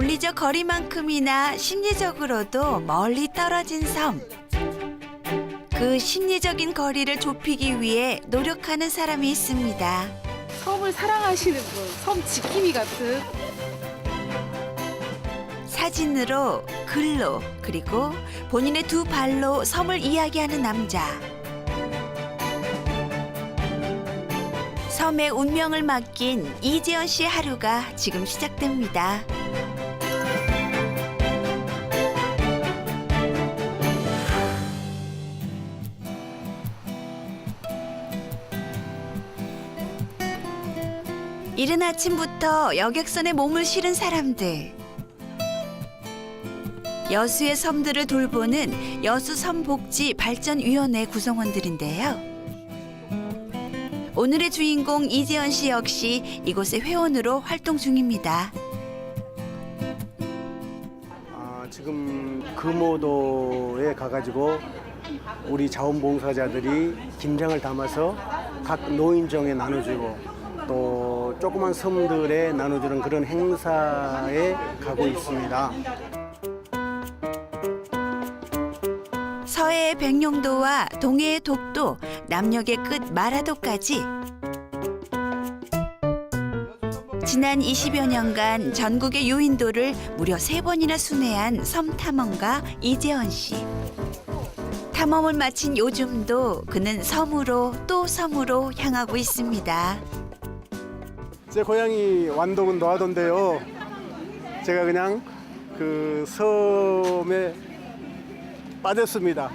물리적 거리만큼이나 심리적으로도 멀리 떨어진 섬. 그 심리적인 거리를 좁히기 위해 노력하는 사람이 있습니다. 섬을 사랑하시는 분, 섬 지킴이 같은. 사진으로, 글로, 그리고 본인의 두 발로 섬을 이야기하는 남자. 섬의 운명을 맡긴 이재현 씨의 하루가 지금 시작됩니다. 이른 아침부터 여객선에 몸을 실은 사람들. 여수의 섬들을 돌보는 여수섬복지발전위원회 구성원들인데요. 오늘의 주인공 이재현 씨 역시 이곳의 회원으로 활동 중입니다. 지금 금오도에 가가지고 우리 자원봉사자들이 김장을 담아서 각 노인정에 나눠주고 또 조그만 섬들에 나눠주는 그런 행사에 가고 있습니다. 서해의 백령도와 동해의 독도, 남녘의 끝 마라도까지 지난 20여 년간 전국의 요인도를 무려 3번이나 순회한 섬 탐험가 이재현 씨. 탐험을 마친 요즘도 그는 섬으로 또 섬으로 향하고 있습니다. 제 고향이 완도군 노하도인데요. 제가 그냥 그 섬에 빠졌습니다.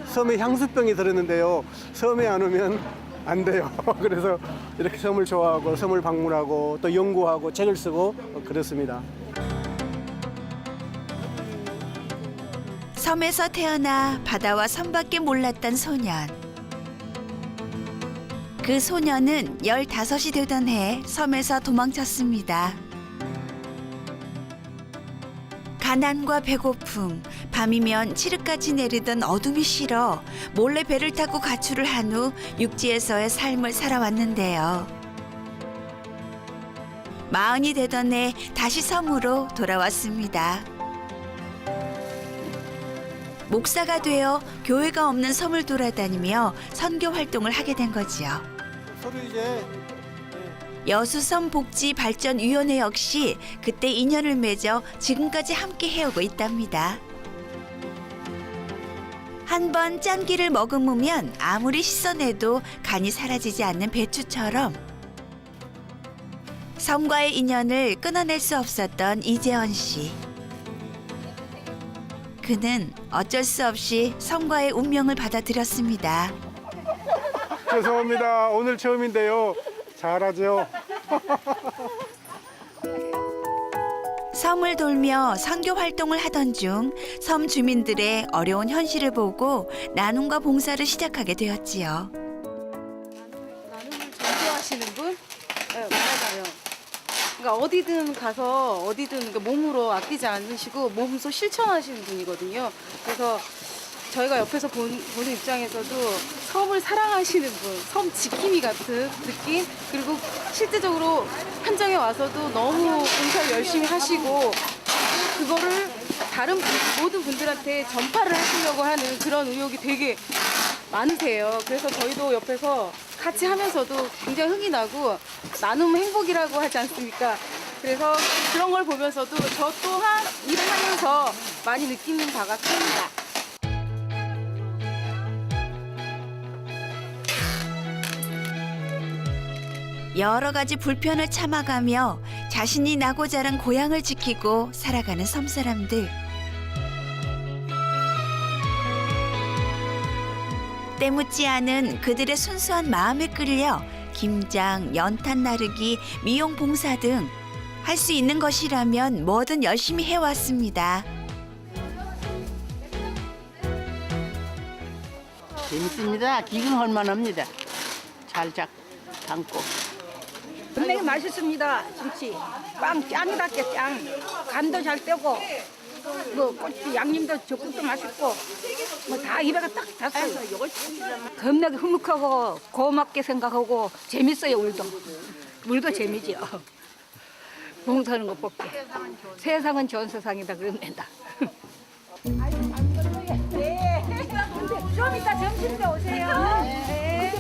섬에 향수병이 들었는데요. 섬에 안 오면 안 돼요. 그래서 이렇게 섬을 좋아하고 섬을 방문하고 또 연구하고 책을 쓰고 그렇습니다. 섬에서 태어나 바다와 섬밖에 몰랐던 소년. 그 소년은 15이 되던 해 섬에서 도망쳤습니다. 가난과 배고픔, 밤이면 칠흑같이 내리던 어둠이 싫어 몰래 배를 타고 가출을 한 후 육지에서의 삶을 살아왔는데요. 40이 되던 해 다시 섬으로 돌아왔습니다. 목사가 되어 교회가 없는 섬을 돌아다니며 선교 활동을 하게 된 거지요. 서로 이제 여수섬복지발전위원회 역시 그때 인연을 맺어 지금까지 함께 해오고 있답니다. 한 번 짠기를 머금으면 아무리 씻어내도 간이 사라지지 않는 배추처럼 섬과의 인연을 끊어낼 수 없었던 이재현 씨. 그는 어쩔 수 없이 섬과의 운명을 받아들였습니다. 죄송합니다. 오늘 처음인데요. 잘하죠. 섬을 돌며 선교 활동을 하던 중 섬 주민들의 어려운 현실을 보고 나눔과 봉사를 시작하게 되었지요. 나눔을 전도하시는 분? 네, 말하자면. 그러니까 어디든 가서 어디든 그러니까 몸으로 아끼지 않으시고 몸소 실천하시는 분이거든요. 그래서 저희가 옆에서 보는 입장에서도 섬을 사랑하시는 분, 섬 지킴이 같은 느낌, 그리고 실제적으로 현장에 와서도 너무 봉사를 열심히 하시고 그거를 다른 모든 분들한테 전파를 하시려고 하는 그런 의욕이 되게 많으세요. 그래서 저희도 옆에서 같이 하면서도 굉장히 흥이 나고 나눔 행복이라고 하지 않습니까? 그래서 그런 걸 보면서도 저 또한 일을 하면서 많이 느끼는 바가 큽니다. 여러 가지 불편을 참아가며 자신이 나고 자란 고향을 지키고 살아가는 섬사람들. 때묻지 않은 그들의 순수한 마음에 끌려 김장, 연탄 나르기, 미용 봉사 등 할 수 있는 것이라면 뭐든 열심히 해왔습니다. 재밌습니다. 기근할 만합니다. 잘 담고. 분명히 맛있습니다. 김치. 빵 짱이답게 짱. 간도 잘 떼고, 뭐 꼬치 양념도 적국도 맛있고, 뭐 다 입에가 딱 닿았어요. 겁나게 흐뭇하고 고맙게 생각하고 재밌어요. 울도 재미지요. 봉사하는 것밖에. 세상은 좋은 세상이다 그럽니다. 좀 이따 점심 때 오세요. 네.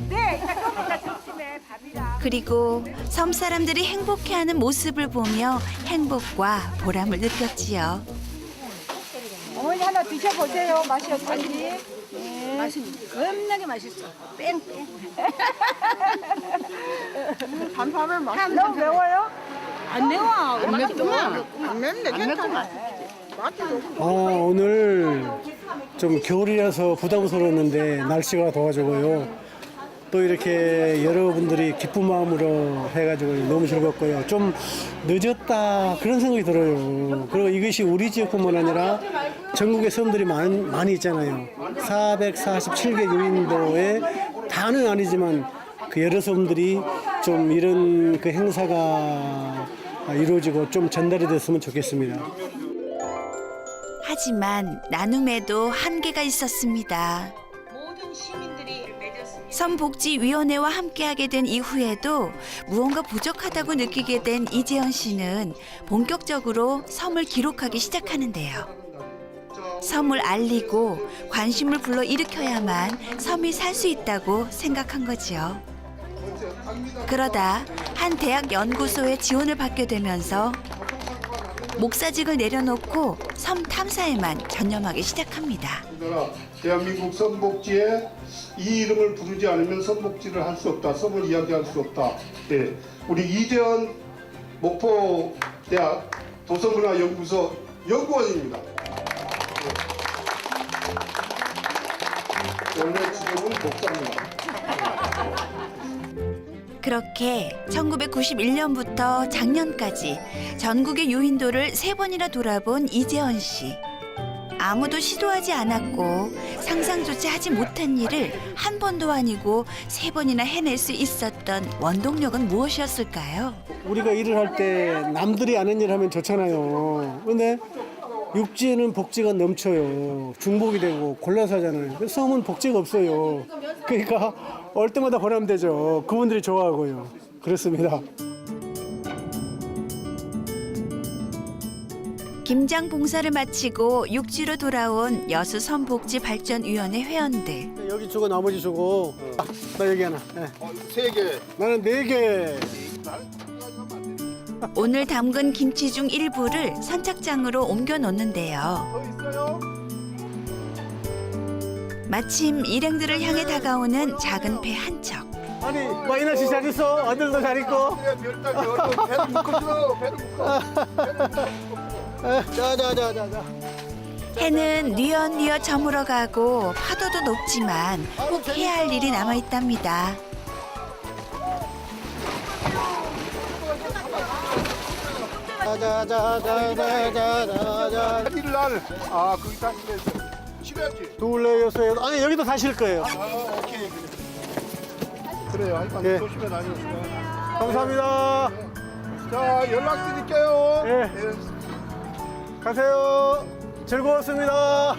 네, 이따 좀 이따 점심에 밥이랑. 그리고 섬 사람들이 행복해하는 모습을 보며 행복과 보람을 느꼈지요. 어머니 하나 드셔보세요. 맛이 어떤지. 네. 맛있는 겁나게 맛있어. 뺑뺑. 반밥을 맛있어. 너무 매워요? 안 매워. 안 맵구만. 안 맵네. 괜찮아. 오늘 좀 겨울이라서 부담스러웠는데 날씨가 더워가지고요. 또 이렇게 여러분들이 기쁜 마음으로 해가지고 너무 즐겁고요. 좀 늦었다 그런 생각이 들어요. 그리고 이것이 우리 지역뿐만 아니라 전국의 섬들이 많이 있잖아요. 447개 유인도에 다는 아니지만 그 여러 섬들이 좀 이런 그 행사가 이루어지고 좀 전달이 됐으면 좋겠습니다. 하지만 나눔에도 한계가 있었습니다. 섬복지위원회와 함께하게 된 이후에도 무언가 부족하다고 느끼게 된 이재현 씨는 본격적으로 섬을 기록하기 시작하는데요. 섬을 알리고 관심을 불러일으켜야만 섬이 살 수 있다고 생각한 거지요. 그러다 한 대학 연구소의 지원을 받게 되면서 목사직을 내려놓고 섬 탐사에만 전념하기 시작합니다. 대한민국 섬복지에 이 이름을 부르지 않으면 섬복지를 할 수 없다. 섬을 이야기할 수 없다. 예, 우리 이재현 목포대학 도서문화연구소 연구원입니다. 예. 원래 직업은 목사입니다. 그렇게 1991년부터 작년까지 전국의 유인도를 3번이나 돌아본 이재헌 씨. 아무도 시도하지 않았고 상상조차 하지 못한 일을 한 번도 아니고 3번이나 해낼 수 있었던 원동력은 무엇이었을까요? 우리가 일을 할 때 남들이 아는 일 하면 좋잖아요. 근데 육지에는 복지가 넘쳐요. 중복이 되고 골라서 하잖아요. 섬은 복지가 없어요. 그러니까 올 때마다 보람되죠. 그분들이 좋아하고요. 그렇습니다. 김장 봉사를 마치고 육지로 돌아온 여수 섬복지발전위원회 회원들. 여기 주고 나머지 주고. 나 여기 하나. 네. 3개. 나는 4개. 오늘 담근 김치 중 일부를 선착장으로 옮겨 놓는데요. 더 있어요? 마침 일행들을 향해 다가오는 작은 배 한 척. 아니, 마이나 씨 잘 있어? 아들도 잘 있고? 별따기 얼굴 배를 묶어줘. 배를 묶어. 자자자자자. 해는 뉘엿뉘엿 저물어가고 파도도 높지만 꼭 해야 할 일이 남아있답니다. 자자자자자자자. 8일날 거기 다니면서 쉬어야지. 둘레 여섯. 아니 여기도 다실 거예요. 오케이. 그래요. 하여간 예. 조심해 다니세요. 감사합니다. 자, 연락드릴게요. 예. 가세요. 즐거웠습니다.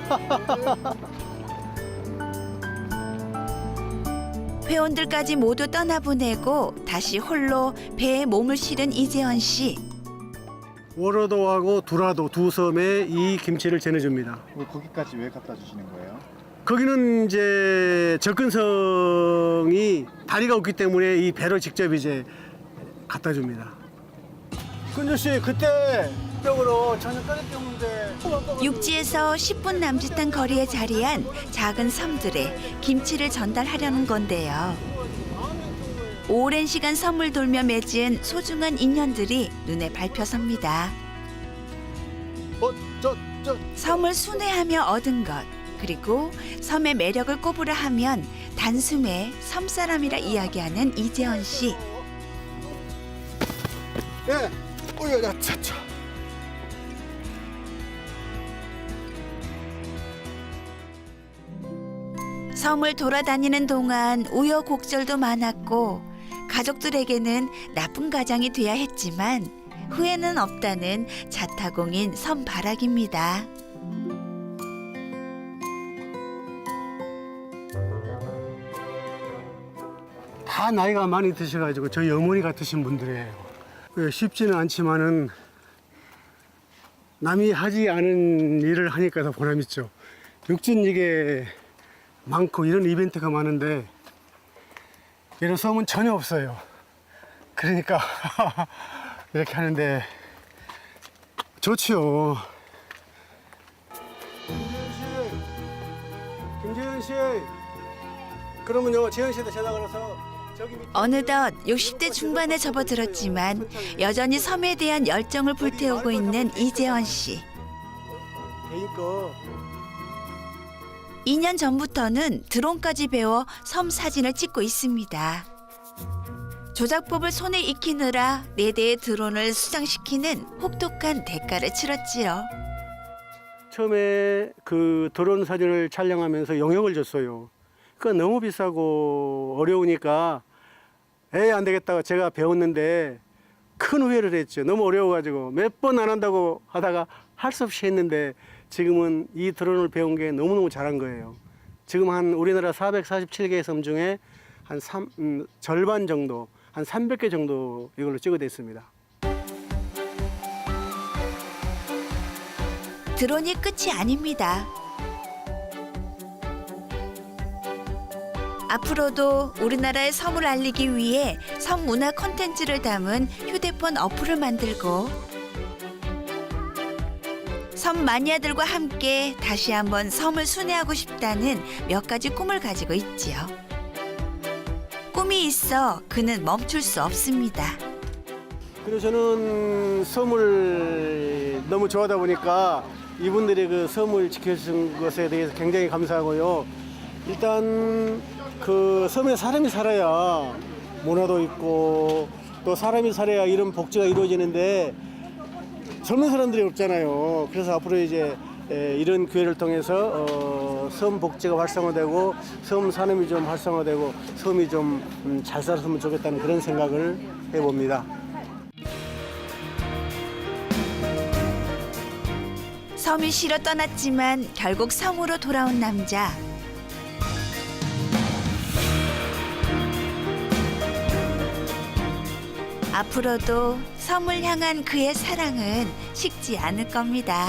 회원들까지 모두 떠나보내고 다시 홀로 배에 몸을 실은 이재헌 씨. 워러도하고 두라도 두 섬에 이 김치를 전해줍니다. 거기까지 왜 갖다 주시는 거예요? 거기는 이제 접근성이 다리가 없기 때문에 이 배로 직접 이제 갖다 줍니다. 근주 씨 그때 쪽으로 저녁 끓였는데 육지에서 10분 남짓한 거리에 자리한 작은 섬들에 김치를 전달하려는 건데요. 오랜 시간 섬을 돌며 맺은 소중한 인연들이 눈에 밟혀섭니다. 섬을 순회하며 얻은 것, 그리고 섬의 매력을 꼽으라 하면 단숨에 섬사람이라 이야기하는 이재헌 씨. 예, 오야 차차. 섬을 돌아다니는 동안 우여곡절도 많았고 가족들에게는 나쁜 가장이 돼야 했지만 후회는 없다는 자타공인 섬바락입니다. 다 나이가 많이 드셔가지고 저희 어머니 같으신 분들이에요. 쉽지는 않지만은 남이 하지 않은 일을 하니까 더 보람있죠. 육진 이게 많고 이런 이벤트가 많은데 이런 섬은 전혀 없어요. 그러니까 이렇게 하는데 좋죠. 김재현 씨, 그러면요 재현 씨한테 전화 걸어서 저기 밑에 어느덧 60대 중반에 접어들었지만 여전히 섬에 대한 열정을 불태우고 있는 이재원 씨. 개인 거 2년 전부터는 드론까지 배워 섬 사진을 찍고 있습니다. 조작법을 손에 익히느라 4대의 드론을 수정시키는 혹독한 대가를 치렀지요. 처음에 그 드론 사진을 촬영하면서 영역을 줬어요. 그러니까 너무 비싸고 어려우니까 에이 안 되겠다고 제가 배웠는데 큰 후회를 했죠. 너무 어려워가지고 몇 번 안 한다고 하다가 할 수 없이 했는데 지금은 이 드론을 배운 게 너무너무 잘한 거예요. 지금 한 우리나라 447개의 섬 중에 한 절반 정도, 한 300개 정도 이걸로 찍어냈습니다. 드론이 끝이 아닙니다. 앞으로도 우리나라의 섬을 알리기 위해 섬 문화 콘텐츠를 담은 휴대폰 어플을 만들고 섬 마니아들과 함께 다시 한번 섬을 순회하고 싶다는 몇 가지 꿈을 가지고 있지요. 꿈이 있어 그는 멈출 수 없습니다. 그리고 저는 섬을 너무 좋아하다 보니까 이분들이 그 섬을 지켜준 것에 대해서 굉장히 감사하고요. 일단 그 섬에 사람이 살아야 문화도 있고 또 사람이 살아야 이런 복지가 이루어지는데 젊은 사람들이 없잖아요. 그래서 앞으로 이제 이런 기회를 통해서 섬 복지가 활성화되고 섬 산업이 좀 활성화되고 섬이 좀 잘 살았으면 좋겠다는 그런 생각을 해봅니다. 섬이 싫어 떠났지만 결국 섬으로 돌아온 남자. 앞으로도 섬을 향한 그의 사랑은 식지 않을 겁니다.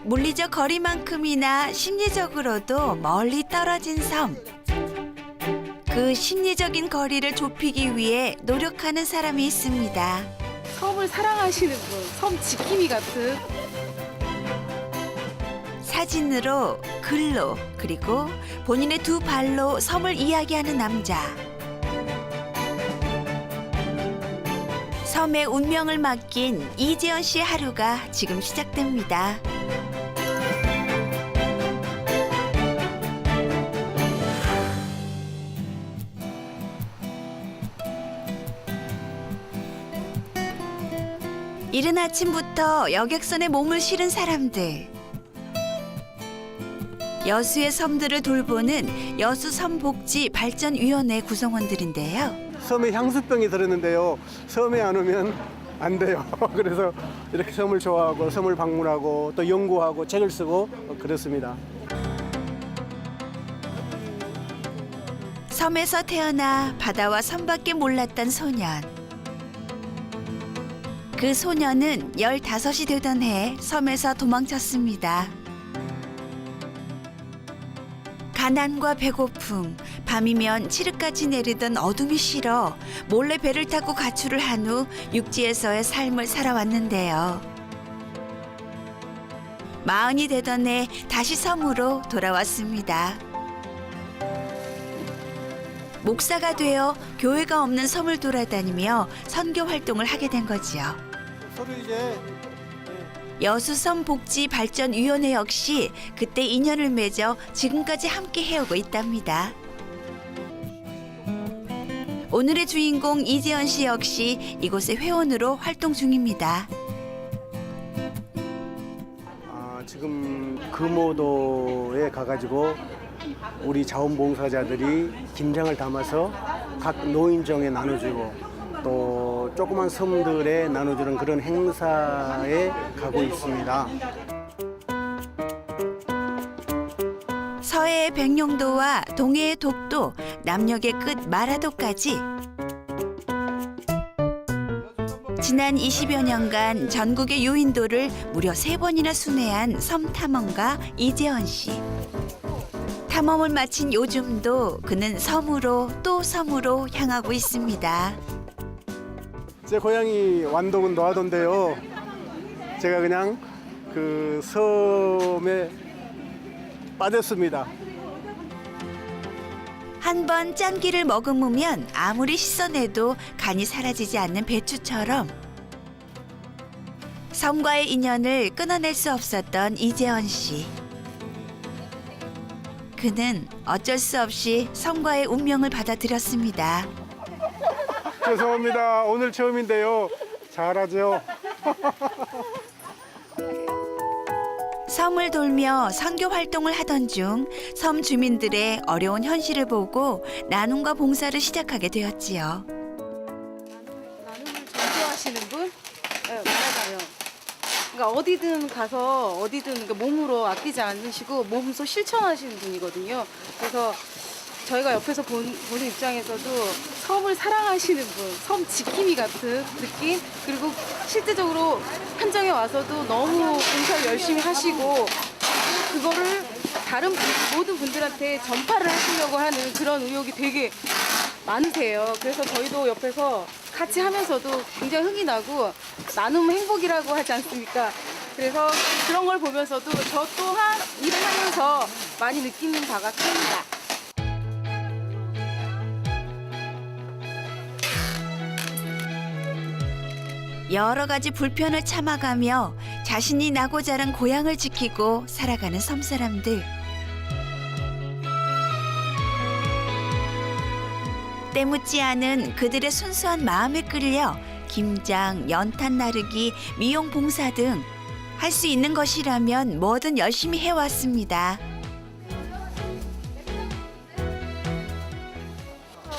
물리적 거리만큼이나 심리적으로도 멀리 떨어진 섬. 그 심리적인 거리를 좁히기 위해 노력하는 사람이 있습니다. 섬을 사랑하시는 분, 섬 지킴이 같은. 사진으로, 글로, 그리고 본인의 두 발로 섬을 이야기하는 남자. 섬의 운명을 맡긴 이재원 씨의 하루가 지금 시작됩니다. 이른 아침부터 여객선에 몸을 실은 사람들. 여수의 섬들을 돌보는 여수섬복지발전위원회 구성원들인데요. 섬에 향수병이 들었는데요. 섬에 안 오면 안 돼요. 그래서 이렇게 섬을 좋아하고 섬을 방문하고 또 연구하고 책을 쓰고 그렇습니다. 섬에서 태어나 바다와 섬밖에 몰랐던 소년. 그 소년은 15이 되던 해 섬에서 도망쳤습니다. 가난과 배고픔, 밤이면 칠흑같이 내리던 어둠이 싫어 몰래 배를 타고 가출을 한 후 육지에서의 삶을 살아왔는데요. 40이 되던 해 다시 섬으로 돌아왔습니다. 목사가 되어 교회가 없는 섬을 돌아다니며 선교 활동을 하게 된 거지요. 서로 이제 여수섬복지발전위원회 역시 그때 인연을 맺어 지금까지 함께 해오고 있답니다. 오늘의 주인공 이재원 씨 역시 이곳의 회원으로 활동 중입니다. 지금 금오도에 가가지고 우리 자원봉사자들이 김장을 담아서 각 노인정에 나눠주고 또 조그만 섬들에 나눠주는 그런 행사에 가고 있습니다. 서해의 백령도와 동해의 독도, 남녘의 끝 마라도까지 지난 20여 년간 전국의 요인도를 무려 3번이나 순회한 섬 탐험가 이재헌 씨. 탐험을 마친 요즘도 그는 섬으로 또 섬으로 향하고 있습니다. 제 고향이 완도군 노하도인데요. 제가 그냥 그 섬에 빠졌습니다. 한 번 짠기를 머금으면 아무리 씻어내도 간이 사라지지 않는 배추처럼 섬과의 인연을 끊어낼 수 없었던 이재헌 씨. 그는 어쩔 수 없이 섬과의 운명을 받아들였습니다. 죄송합니다. 오늘 처음인데요. 잘하죠. 섬을 돌며 선교 활동을 하던 중 섬 주민들의 어려운 현실을 보고 나눔과 봉사를 시작하게 되었지요. 나눔을 전도하시는 분? 네, 말하자면. 그러니까 어디든 가서 어디든 그러니까 몸으로 아끼지 않으시고 몸소 실천하시는 분이거든요. 그래서 저희가 옆에서 보는 입장에서도 섬을 사랑하시는 분, 섬 지킴이 같은 느낌, 그리고 실제적으로 현장에 와서도 너무 봉사를 열심히 하시고 그거를 다른 모든 분들한테 전파를 하시려고 하는 그런 의욕이 되게 많으세요. 그래서 저희도 옆에서 같이 하면서도 굉장히 흥이 나고 나눔 행복이라고 하지 않습니까? 그래서 그런 걸 보면서도 저 또한 일을 하면서 많이 느끼는 바가 큽니다. 여러 가지 불편을 참아가며 자신이 나고 자란 고향을 지키고 살아가는 섬사람들. 때묻지 않은 그들의 순수한 마음에 끌려 김장, 연탄 나르기, 미용 봉사 등 할 수 있는 것이라면 뭐든 열심히 해왔습니다.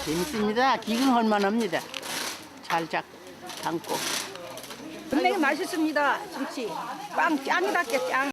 재밌습니다. 기근할 만합니다. 잘 담고. 분명히 맛있습니다. 김치. 빵 짱이답게 짱.